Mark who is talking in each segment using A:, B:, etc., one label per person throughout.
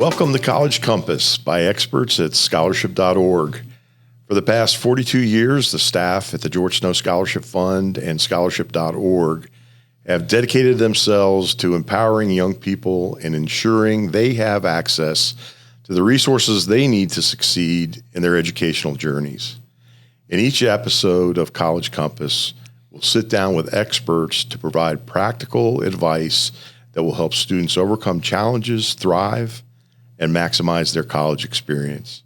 A: Welcome to College Compass by experts at scholarship.org. For the past 42 years, the staff at the George Snow Scholarship Fund and scholarship.org have dedicated themselves to empowering young people and ensuring they have access to the resources they need to succeed in their educational journeys. In each episode of College Compass, we'll sit down with experts to provide practical advice that will help students overcome challenges, thrive, and maximize their college experience.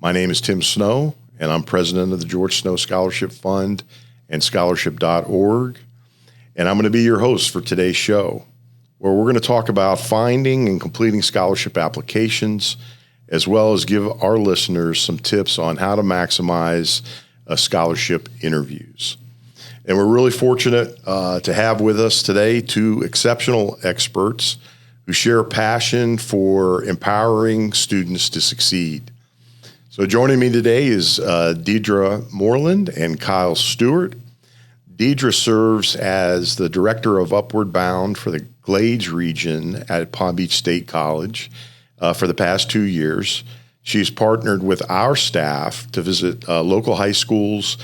A: My name is Tim Snow, and I'm president of the George Snow Scholarship Fund and scholarship.org. And I'm going to be your host for today's show, where we're going to talk about finding and completing scholarship applications, as well as give our listeners some tips on how to maximize scholarship interviews. And we're really fortunate to have with us today two exceptional experts who share a passion for empowering students to succeed. So joining me today is Deidra Moreland and Kyle Stewart. Deidra serves as the director of Upward Bound for the Glades region at Palm Beach State College for the past 2 years. She's partnered with our staff to visit local high schools,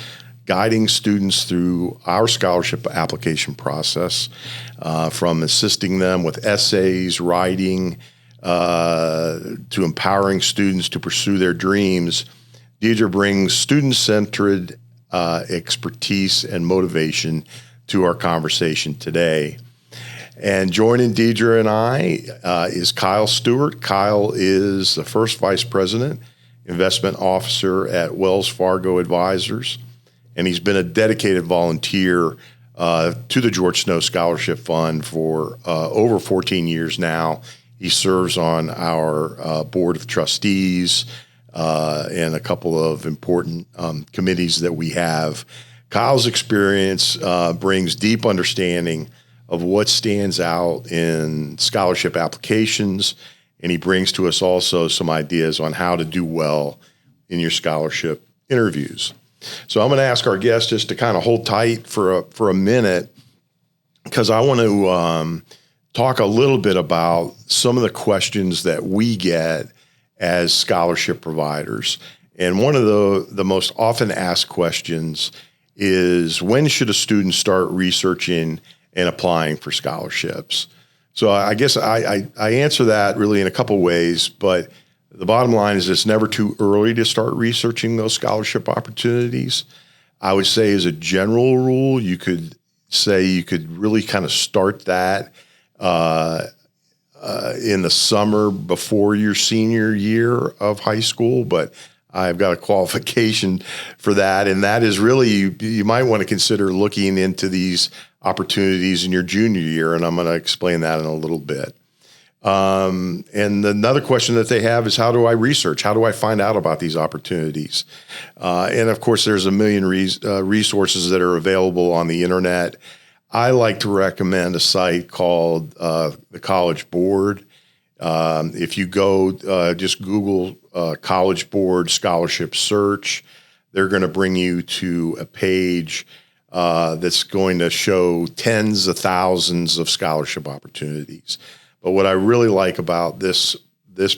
A: guiding students through our scholarship application process, from assisting them with essays, writing, to empowering students to pursue their dreams. Deidra brings student-centered expertise and motivation to our conversation today. And joining Deidra and I is Kyle Stewart. Kyle is the first vice president, investment officer at Wells Fargo Advisors, and he's been a dedicated volunteer to the George Snow Scholarship Fund for over 14 years now. He serves on our board of trustees and a couple of important committees that we have. Kyle's experience brings deep understanding of what stands out in scholarship applications, and he brings to us also some ideas on how to do well in your scholarship interviews. So I'm going to ask our guests just to kind of hold tight for a minute, because I want to talk a little bit about some of the questions that we get as scholarship providers. And one of the most often asked questions is, when should a student start researching and applying for scholarships? So I guess I answer that really in a couple ways, but the bottom line is it's never too early to start researching those scholarship opportunities. I would say, as a general rule, you could really kind of start that in the summer before your senior year of high school, but I've got a qualification for that, and that is really you might want to consider looking into these opportunities in your junior year, and I'm going to explain that in a little bit. And another question that they have is, how do I research? How do I find out about these opportunities? And of course, there's a million resources that are available on the internet. I like to recommend a site called the College Board. If you go just Google College Board Scholarship Search, they're going to bring you to a page that's going to show tens of thousands of scholarship opportunities. But what I really like about this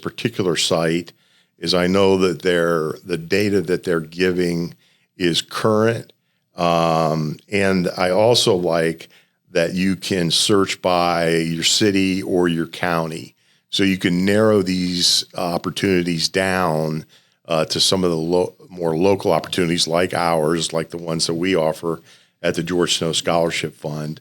A: particular site is I know that the data that they're giving is current, and I also like that you can search by your city or your county, so you can narrow these opportunities down to some of the more local opportunities like ours, like the ones that we offer at the George Snow Scholarship Fund.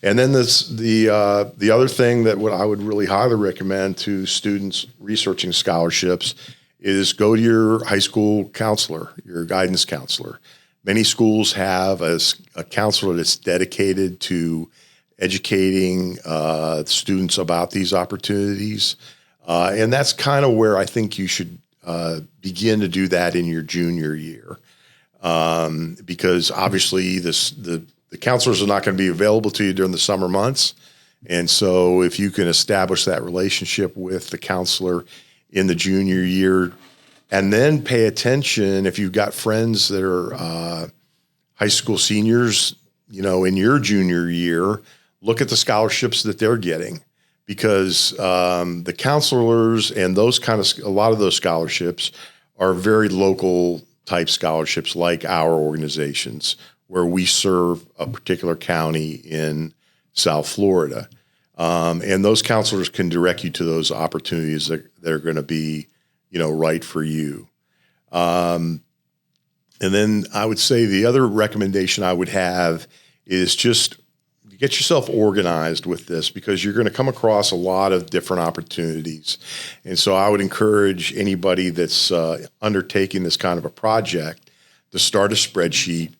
A: And then the other thing that I would really highly recommend to students researching scholarships is go to your high school counselor, your guidance counselor. Many schools have a counselor that's dedicated to educating students about these opportunities. And that's kind of where I think you should begin to do that in your junior year. Because obviously the counselors are not going to be available to you during the summer months. And so if you can establish that relationship with the counselor in the junior year, and then pay attention if you've got friends that are high school seniors, in your junior year, look at the scholarships that they're getting, because the counselors and a lot of those scholarships are very local type scholarships like our organizations, where we serve a particular county in South Florida. And those counselors can direct you to those opportunities that are going to be, right for you. And then I would say the other recommendation I would have is just get yourself organized with this, because you're going to come across a lot of different opportunities. And so I would encourage anybody that's undertaking this kind of a project to start a spreadsheet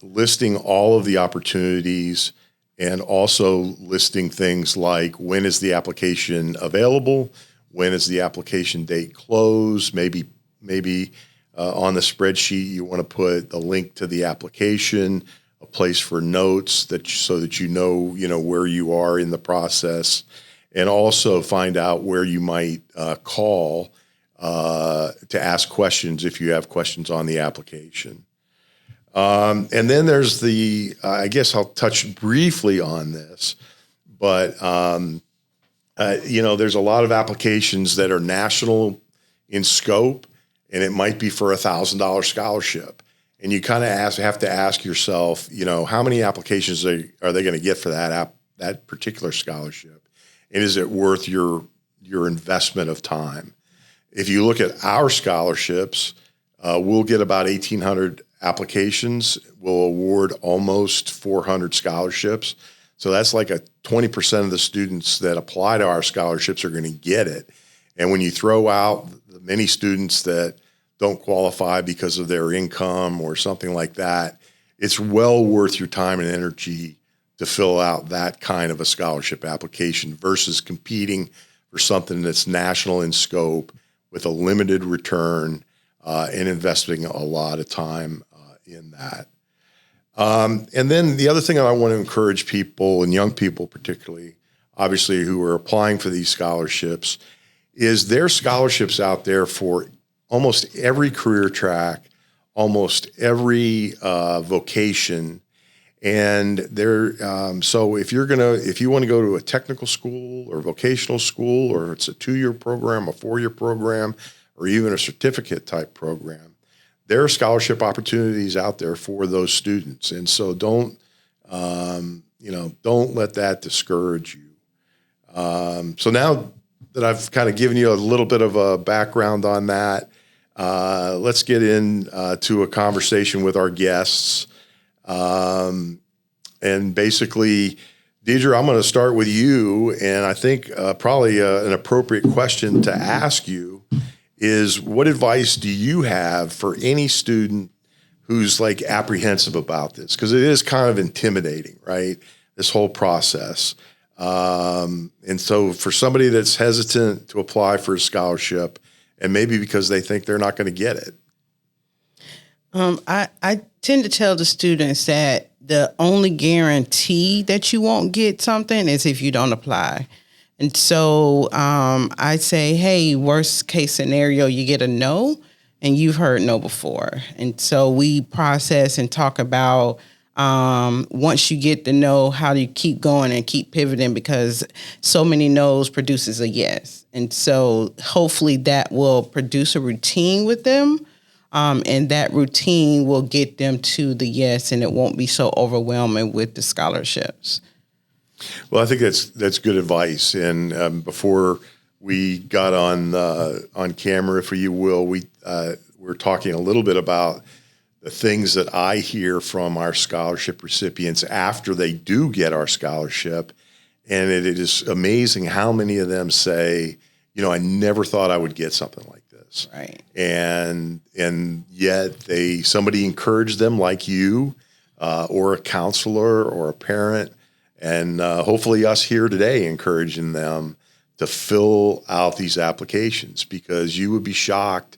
A: listing all of the opportunities, and also listing things like, when is the application available? When is the application date closed? Maybe on the spreadsheet you want to put the link to the application, a place for notes so that you know where you are in the process, and also find out where you might call to ask questions if you have questions on the application. And then there's I guess I'll touch briefly on this, but there's a lot of applications that are national in scope, and it might be for $1,000 scholarship. And you kind of have to ask yourself, how many applications are they going to get for that particular scholarship? And is it worth your investment of time? If you look at our scholarships, we'll get about 1,800 applications. We'll award almost 400 scholarships. So that's like 20% of the students that apply to our scholarships are going to get it. And when you throw out the many students that don't qualify because of their income or something like that, it's well worth your time and energy to fill out that kind of a scholarship application versus competing for something that's national in scope with a limited return and investing a lot of time in that. And then the other thing that I want to encourage people, and young people particularly, obviously, who are applying for these scholarships, is there are scholarships out there for almost every career track, almost every vocation. And so if you want to go to a technical school or vocational school, or it's a 2-year program, a 4-year program, or even a certificate type program, there are scholarship opportunities out there for those students. And so don't let that discourage you. So now that I've kind of given you a little bit of a background on that, let's get into a conversation with our guests. And basically, Deidra, I'm going to start with you. And I think probably an appropriate question to ask you is, what advice do you have for any student who's like apprehensive about this? Because it is kind of intimidating, right? This whole process. And so for somebody that's hesitant to apply for a scholarship, and maybe because they think they're not going to get it.
B: I tend to tell the students that the only guarantee that you won't get something is if you don't apply. And so I say, hey, worst case scenario, you get a no, and you've heard no before. And so we process and talk about once you get the no, how do you keep going and keep pivoting, because so many no's produces a yes. And so hopefully that will produce a routine with them. And that routine will get them to the yes, and it won't be so overwhelming with the scholarships.
A: Well, I think that's good advice. And before we got on camera, if you will, we're talking a little bit about the things that I hear from our scholarship recipients after they do get our scholarship. And it is amazing how many of them say, I never thought I would get something like this.
B: Right.
A: And yet somebody encouraged them, like you, or a counselor or a parent, and hopefully us here today encouraging them to fill out these applications, because you would be shocked.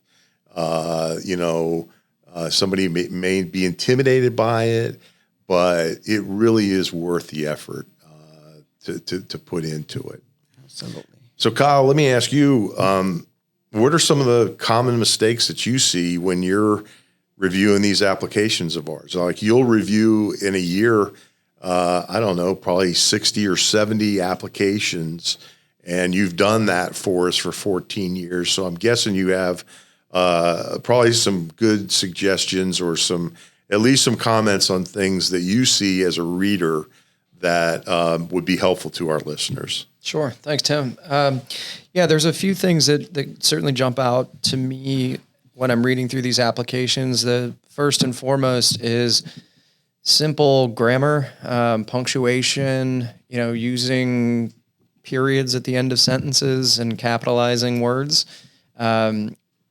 A: Somebody may be intimidated by it, but it really is worth the effort to put into it.
B: Absolutely.
A: So, Kyle, let me ask you, what are some of the common mistakes that you see when you're reviewing these applications of ours? Like, you'll review in a year I don't know, probably 60 or 70 applications, and you've done that for us for 14 years. So I'm guessing you have probably some good suggestions or at least some comments on things that you see as a reader that would be helpful to our listeners.
C: Sure. Thanks, Tim. There's a few things that certainly jump out to me when I'm reading through these applications. The first and foremost is simple grammar, punctuation, using periods at the end of sentences and capitalizing words.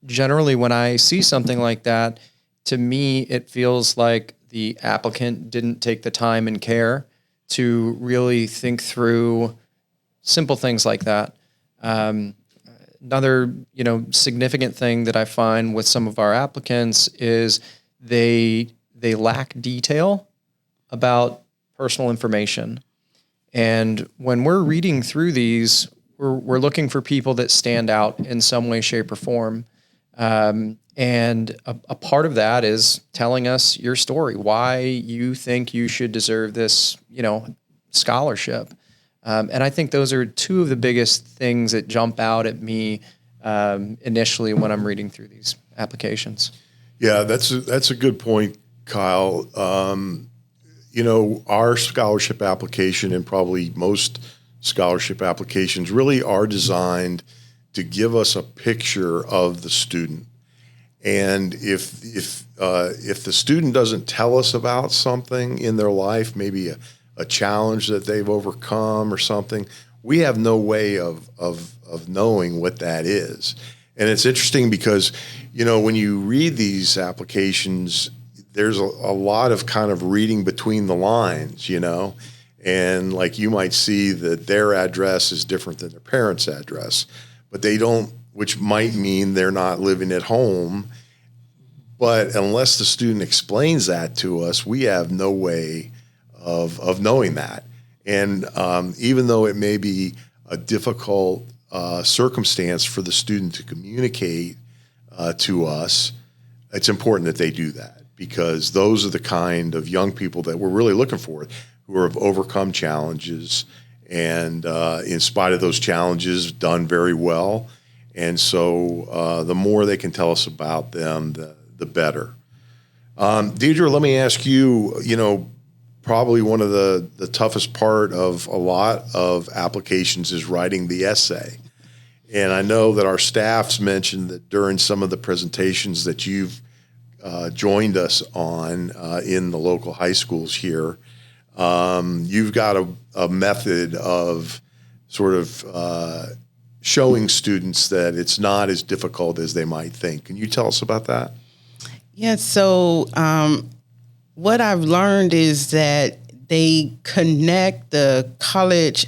C: Generally, when I see something like that, to me, it feels like the applicant didn't take the time and care to really think through simple things like that. Another, significant thing that I find with some of our applicants is they lack detail about personal information. And when we're reading through these, we're looking for people that stand out in some way, shape, or form. And a part of that is telling us your story, why you think you should deserve this, scholarship. And I think those are two of the biggest things that jump out at me initially when I'm reading through these applications.
A: Yeah, that's a good point, Kyle. Our scholarship application and probably most scholarship applications really are designed to give us a picture of the student. And if the student doesn't tell us about something in their life, maybe a challenge that they've overcome or something, we have no way of knowing what that is. And it's interesting because, when you read these applications, there's a lot of kind of reading between the lines, and like you might see that their address is different than their parents' address, but they don't, which might mean they're not living at home. But unless the student explains that to us, we have no way of knowing that. And even though it may be a difficult circumstance for the student to communicate to us, it's important that they do that, because those are the kind of young people that we're really looking for, who have overcome challenges and in spite of those challenges, done very well. And so the more they can tell us about them, the better. Deidra, let me ask you, probably one of the toughest part of a lot of applications is writing the essay. And I know that our staff's mentioned that during some of the presentations that you've joined us on in the local high schools here, you've got a method of sort of showing students that it's not as difficult as they might think. Can you tell us about that?
B: Yeah, so what I've learned is that they connect the college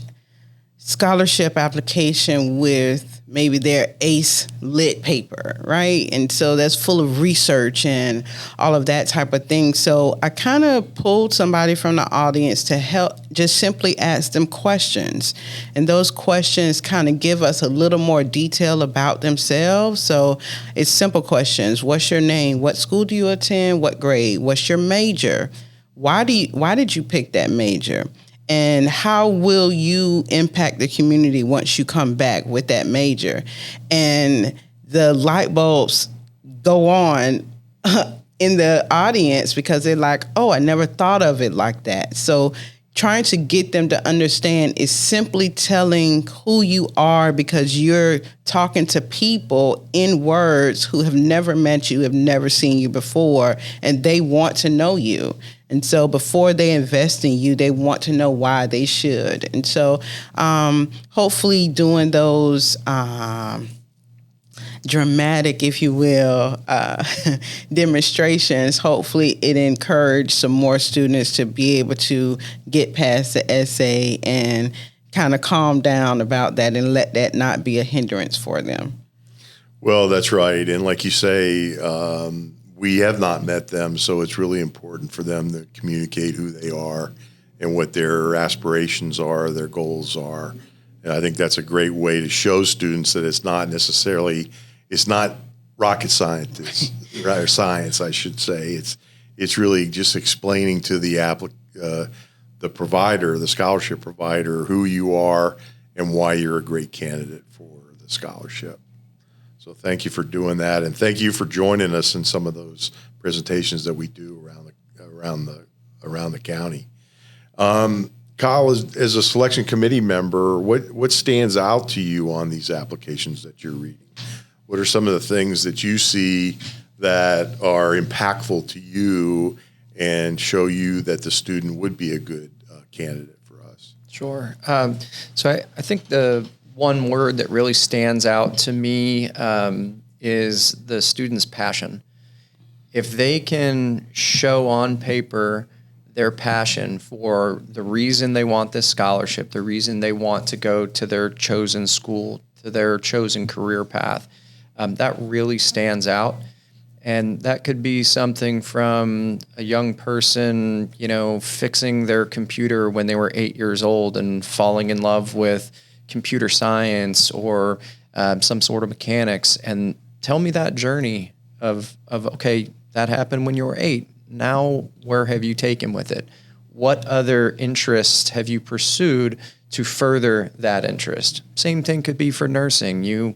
B: scholarship application with maybe their ACE lit paper, right? And so that's full of research and all of that type of thing. So I kind of pulled somebody from the audience to help just simply ask them questions. And those questions kind of give us a little more detail about themselves. So it's simple questions. What's your name? What school do you attend? What grade? What's your major? Why did you pick that major? And how will you impact the community once you come back with that major? And the light bulbs go on in the audience because they're like, oh, I never thought of it like that. So trying to get them to understand is simply telling who you are, because you're talking to people in words who have never met you, have never seen you before, and they want to know you. And so before they invest in you, they want to know why they should. And so hopefully doing those dramatic, if you will, demonstrations, hopefully it encouraged some more students to be able to get past the essay and kind of calm down about that and let that not be a hindrance for them.
A: Well, that's right. And like you say, we have not met them, so it's really important for them to communicate who they are and what their aspirations are, their goals are. And I think that's a great way to show students that it's not rocket science, or science, I should say. It's really just explaining to the the provider, the scholarship provider, who you are and why you're a great candidate for the scholarship. So thank you for doing that, and thank you for joining us in some of those presentations that we do around the county. Kyle, as a selection committee member, what stands out to you on these applications that you're reading? What are some of the things that you see that are impactful to you and show you that the student would be a good candidate for us?
C: Sure. So I think the one word that really stands out to me is the student's passion. If they can show on paper their passion for the reason they want this scholarship, the reason they want to go to their chosen school, to their chosen career path, that really stands out. And that could be something from a young person, fixing their computer when they were 8 years old and falling in love with computer science or some sort of mechanics. And tell me that journey of okay, that happened when you were 8. Now, where have you taken with it? What other interests have you pursued to further that interest? Same thing could be for nursing. You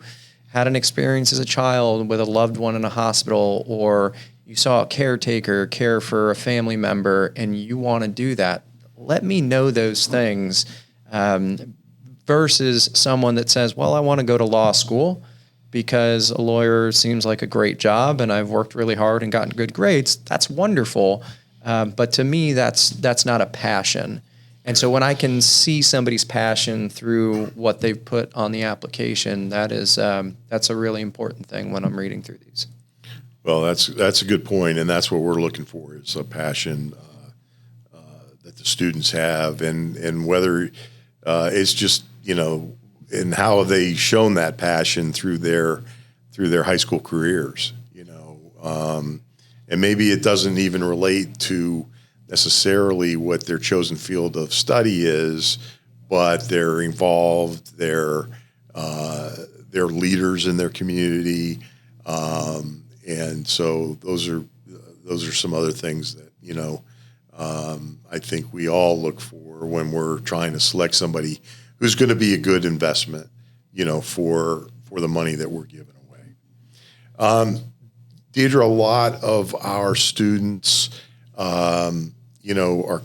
C: had an experience as a child with a loved one in a hospital, or you saw a caretaker care for a family member and you want to do that. Let me know those things versus someone that says, well, I want to go to law school because a lawyer seems like a great job and I've worked really hard and gotten good grades. That's wonderful. But to me, that's not a passion. And so when I can see somebody's passion through what they've put on the application, that's a really important thing when I'm reading through these.
A: Well, that's a good point, and that's what we're looking for is a passion that the students have, and whether it's just and how have they shown that passion through their high school careers, and maybe it doesn't even relate to necessarily what their chosen field of study is, but they're involved, they're leaders in their community, and so those are some other things that I think we all look for when we're trying to select somebody who's going to be a good investment, for the money that we're giving away. Deidra, a lot of our students are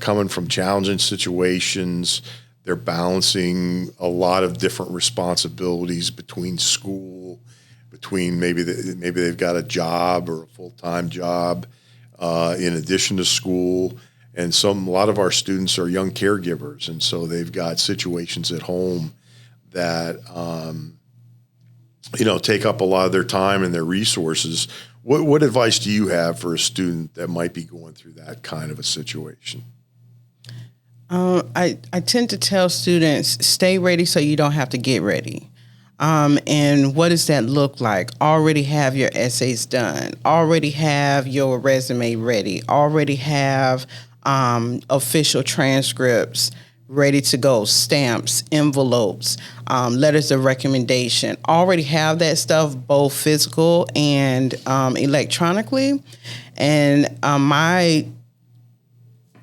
A: coming from challenging situations. They're balancing a lot of different responsibilities between school, between maybe they've got a job or a full-time job in addition to school. And a lot of our students are young caregivers, and so they've got situations at home that take up a lot of their time and their resources. What advice do you have for a student that might be going through that kind of a situation?
B: I tend to tell students, stay ready so you don't have to get ready. And what does that look like? Already have your essays done. Already have your resume ready. Already have official transcripts ready to go, stamps, envelopes, letters of recommendation. Already have that stuff, both physical and electronically. And my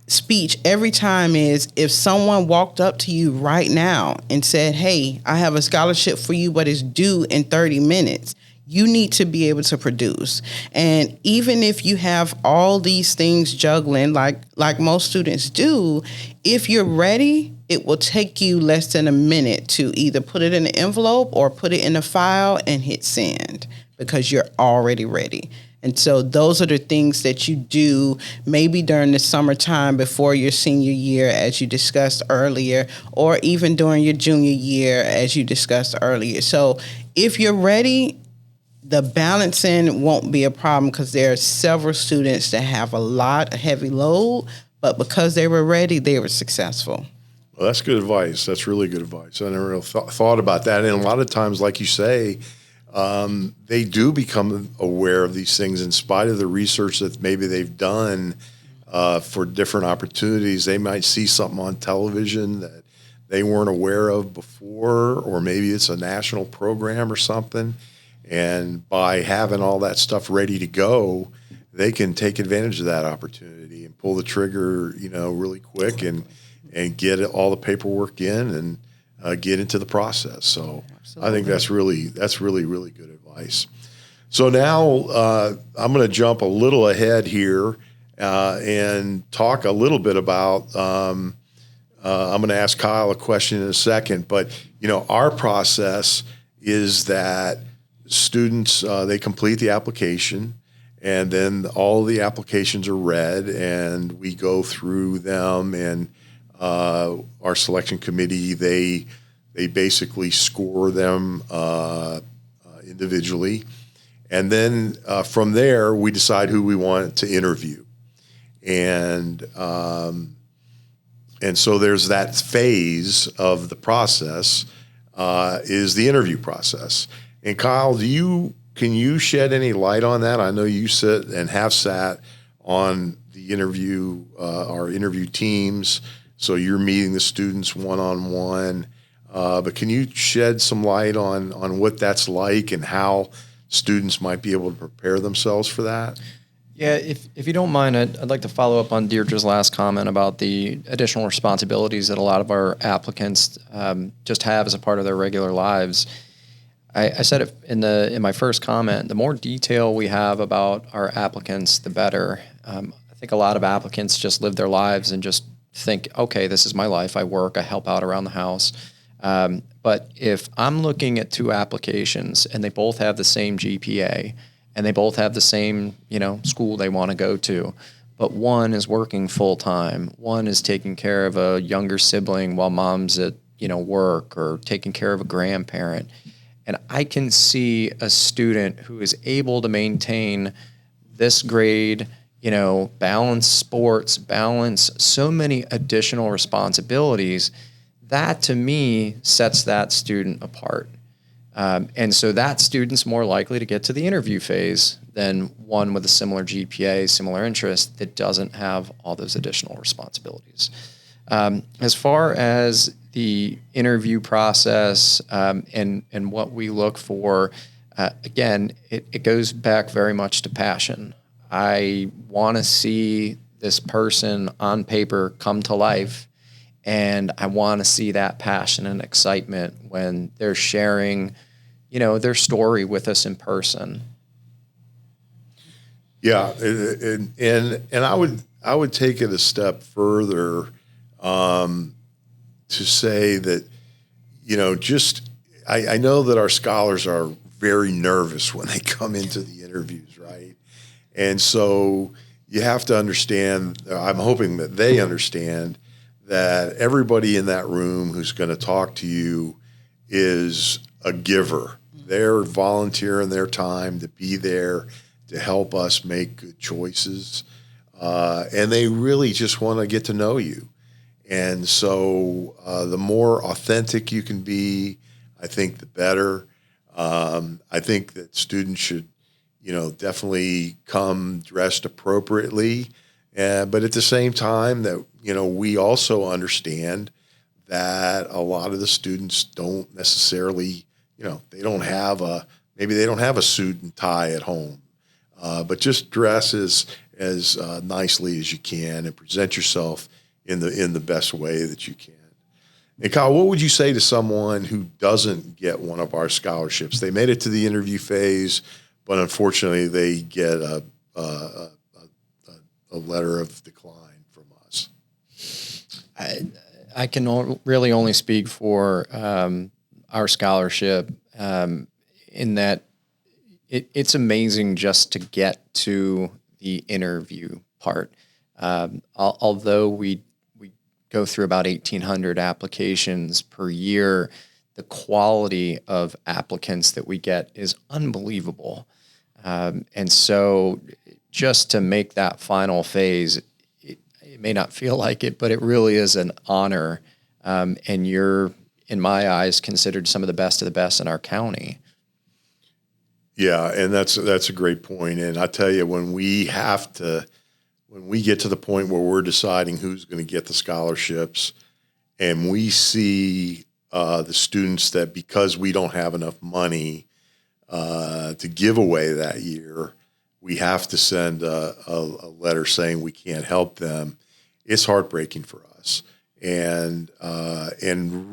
B: speech every time is, if someone walked up to you right now and said, hey, I have a scholarship for you, but it's due in 30 minutes, you need to be able to produce. And even if you have all these things juggling, like most students do, if you're ready, it will take you less than a minute to either put it in an envelope or put it in a file and hit send, because you're already ready. And so those are the things that you do maybe during the summertime before your senior year, as you discussed earlier, or even during your junior year, as you discussed earlier. So if you're ready, the balancing won't be a problem, because there are several students that have a heavy load, but because they were ready, they were successful.
A: Well, that's good advice. That's really good advice. I never really thought about that. And a lot of times, like you say, they do become aware of these things in spite of the research that maybe they've done for different opportunities. They might see something on television that they weren't aware of before, or maybe it's a national program or something. And by having all that stuff ready to go, they can take advantage of that opportunity and pull the trigger, really quick and and get all the paperwork in and get into the process. So
B: Absolutely.
A: I think that's really good advice. So now I'm going to jump a little ahead here and talk a little bit about. I'm going to ask Kyle a question in a second, but our process is that students they complete the application, and then all the applications are read, and we go through them, and our selection committee they basically score them individually. And then from there, we decide who we want to interview. And so there's that phase of the process is the interview process. And Kyle, can you shed any light on that? I know you sit and have sat on the interview, our interview teams, so you're meeting the students one-on-one. But can you shed some light on what that's like and how students might be able to prepare themselves for that?
C: Yeah, if you don't mind, I'd like to follow up on Deidra's last comment about the additional responsibilities that a lot of our applicants just have as a part of their regular lives. I said it in my first comment. The more detail we have about our applicants, the better. I think a lot of applicants just live their lives and just think, okay, this is my life. I work, I help out around the house. But if I'm looking at two applications and they both have the same GPA and they both have the same, school they want to go to, but one is working full time, one is taking care of a younger sibling while mom's at, work, or taking care of a grandparent. And I can see a student who is able to maintain this grade, balance sports, balance so many additional responsibilities. That to me sets that student apart. And so that student's more likely to get to the interview phase than one with a similar GPA, similar interest that doesn't have all those additional responsibilities. As far as the interview process and what we look for, again, it goes back very much to passion. I want to see this person on paper come to life, and I want to see that passion and excitement when they're sharing, their story with us in person.
A: Yeah, and I would take it a step further to say that, I know that our scholars are very nervous when they come into the interviews, right? And so you have to understand, I'm hoping that they understand that everybody in that room who's going to talk to you is a giver. They're volunteering their time to be there to help us make good choices. And they really just want to get to know you. And so the more authentic you can be, I think the better. I think that students should, definitely come dressed appropriately. But at the same time that, we also understand that a lot of the students don't necessarily, they don't have a suit and tie at home. But just dress as nicely as you can and present yourself in the best way that you can. And Kyle, what would you say to someone who doesn't get one of our scholarships? They made it to the interview phase, but unfortunately they get a letter of decline from us.
C: I can really only speak for our scholarship in that it's amazing just to get to the interview part. Although we go through about 1,800 applications per year, the quality of applicants that we get is unbelievable. And so just to make that final phase, it may not feel like it, but it really is an honor. And you're, in my eyes, considered some of the best in our county.
A: Yeah, and that's a great point. And I tell you, when we get to the point where we're deciding who's going to get the scholarships, and we see the students that, because we don't have enough money to give away that year, we have to send a letter saying we can't help them. It's heartbreaking for us. and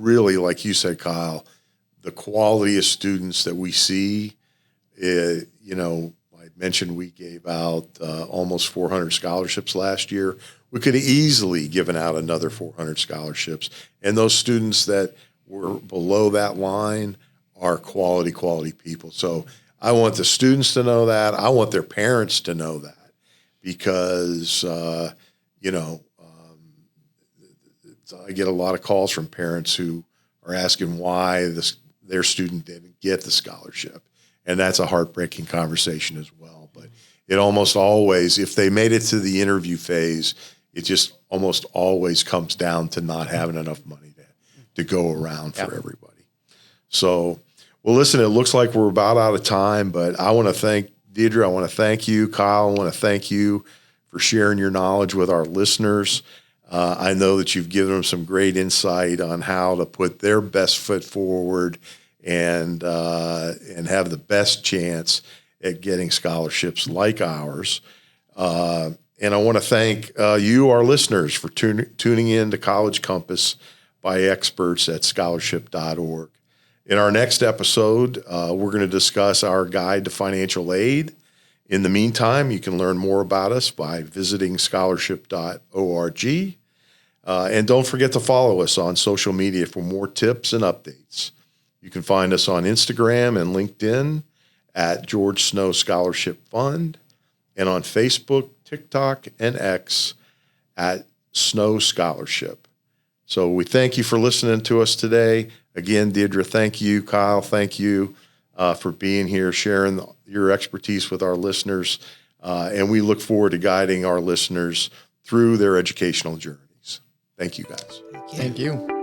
A: really, like you said, Kyle, the quality of students that we see. I mentioned we gave out almost 400 scholarships last year. We could have easily given out another 400 scholarships, and those students that were below that line are quality people. So I want the students to know that. I want their parents to know that, because I get a lot of calls from parents who are asking why their student didn't get the scholarship. And that's a heartbreaking conversation as well. But it almost always, if they made it to the interview phase, it just almost always comes down to not having enough money to go around for everybody. So, well, listen, it looks like we're about out of time, but I want to thank Deidra. I want to thank you, Kyle. I want to thank you for sharing your knowledge with our listeners. I know that you've given them some great insight on how to put their best foot forward and have the best chance at getting scholarships like ours. And I want to thank you, our listeners, for tuning in to College Compass by experts at scholarship.org. In our next episode, we're going to discuss our guide to financial aid. In the meantime, you can learn more about us by visiting scholarship.org. And don't forget to follow us on social media for more tips and updates. You can find us on Instagram and LinkedIn at George Snow Scholarship Fund, and on Facebook, TikTok, and X at Snow Scholarship. So we thank you for listening to us today. Again, Deidra, thank you. Kyle, thank you for being here, sharing your expertise with our listeners. And we look forward to guiding our listeners through their educational journeys. Thank you, guys.
C: Thank you.